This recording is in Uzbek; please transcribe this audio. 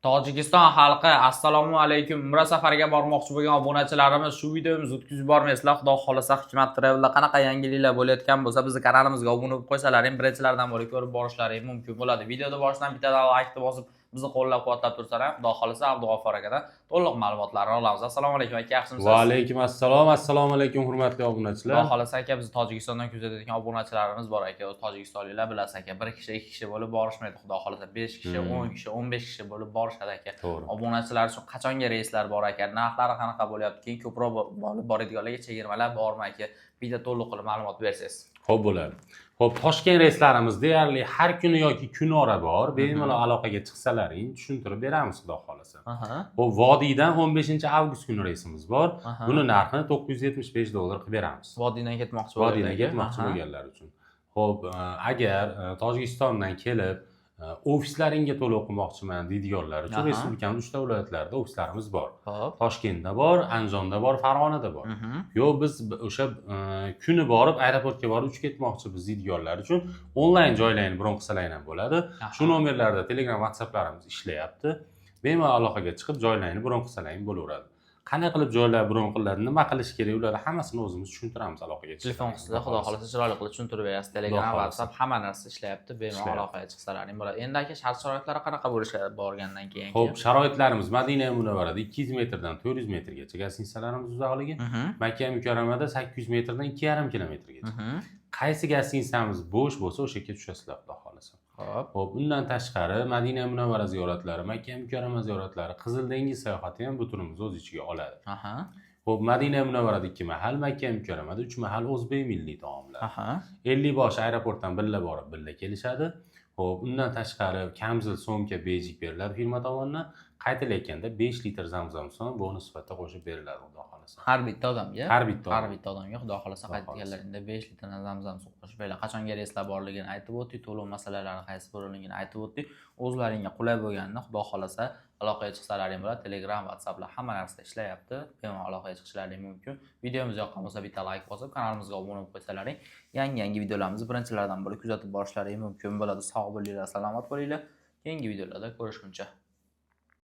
Tojikiston xalqi, assalomu alaykum. Umra safariga bormoqchi bo'lgan obunachilarimiz, shu videomizni o'tkazib bormaysizlar. Xudo xolasa Hikmat Travel'da qanaqa yangiliklar bo'layotgan bo'lsa, bizning kanalimizga obuna bo'lib qo'ysalaring, birinchilardan bo'lib ko'rib borishlaring mumkin bo'ladi. Videoda boshdan bittadan like bosib, bizni qo'llab-quvvatlab tursalar, xudo xolasa Abdug'offor akadan to'liq ma'lumotlarni olamiz. Assalomu alaykum aka, yaxshimisiz? Va alaykum assalom. Assalomu alaykum hurmatli obunachilar. Xudo xolasa aka, biz Tojikistondan kuzatayotgan obunachilarimiz bor aka. O'z tojikistonliklar bilasiz aka, 1 kishi, 2 kishi bo'lib borishmaydi. Xudo xolasa 5 kishi, 10 kishi, 15 kishi bo'lib borishadi aka. Obunachilar uchun qachonga reyslar bor aka? Narxlari qanaqa bo'lyapti? Keyin ko'proq boradiganlarga chegirmalar bormi aka? Bitta to'liq qilib ma'lumot bersangiz. Xo'p bo'ladi. Xo'p, Toshkent reyslarimiz deyarli har kuni yoki kunora bor. Bemalol aloqaga chiqsalaring, tushuntirib beramiz xudo xolasa. Xo'p, Vodiydan 15-avgust kuni reysimiz bor. Buni narxini $975 qilib beramiz. Vodiydan ketmoqchi bo'lganlar uchun. Xo'p, agar Tojikistondan kelib ofislaringga to'lov o'qimoqchiman deydiganlar uchun respublikamiz 3 ta viloyatlarida ofislarimiz bor. Toshkentda bor, Andijonda bor, Farg'onada bor. Yo, biz o'sha kuni borib aeroportga borib uchib ketmoqchi biz deydiganlar uchun onlayn joylarni bron qilsalaring ham bo'ladi. Shu nomerlarda Telegram, WhatsApplarimiz ishlayapti. Bemalol aloqaga chiqib joylarni bron qilsalaring bo'laveradi. Qanday qilib joylar bron qilinadi, nima qilish kerak, ularni hammasini o'zimiz tushuntiramiz aloqaga chiqib. Telefon qilsa, xudo xolasa chiroyli qilib tushuntirib berasiz. Telegram, WhatsApp hamma narsa ishlayapti. Bemalol aloqaga chiqsalaring bo'ladi. Endi aka, shart-sharoitlari qanaqa bo'lishi borgandan keyin? Xo'p, sharoitlarimiz Madina Munavvarada 200 metrdan 400 metrgacha gastinisalarimiz uzoqligi, Makka Mukarramada 800 metrdan 2,5 kilometrgacha. Qaysi gastinisamiz bo'sh bo'lsa, o'sha yerga tushasizlar, xudo xolasa. Xo'p, undan tashqari Madina Munavvara ziyoratlari, Makka Mukarrama ziyoratlari, Qizil dengiz sayohati ham bu turimizni o'z ichiga oladi. Xo'p, Madina Munavvarada 2 mahal, Makka Mukarramada 3 mahal o'zbek milliy taomlar. 50 bosh aeroportdan billa borib, billa kelishadi. Xo'p, undan tashqari Kamzil so'mka bejik beriladi firma tomonidan. Qaytilayotganda 5 litr zamzam suv bonus sifatida qo'shib beriladi, xudo xolasa. Har bitta odamga? Har bitta odamga, xudo xolasa qaytganlaringda 5 litr zamzam suv qo'shib beriladi. Qachonga reyslar borligini aytib o'tdik, to'lov masalalari qaysi bo'lganligini aytib o'tdik. O'zlaringga qulay bo'lganini, xudo xolasa aloqaga chiqsalaring bo'ladi. Telegram, WhatsApplar hamma narsa ishlayapti. Bemalol aloqaga chiqishlaring mumkin. Videomiz yoqqan bo'lsa bitta like bosib, kanalimizga obuna bo'lib qo'ysalaring, yangi videolarimizni birinchilardan bo'lib kuzatib borishlaring mumkin bo'ladi. Sog' bo'linglar, salomat bo'linglar. Keyingi videolarda ko'rishguncha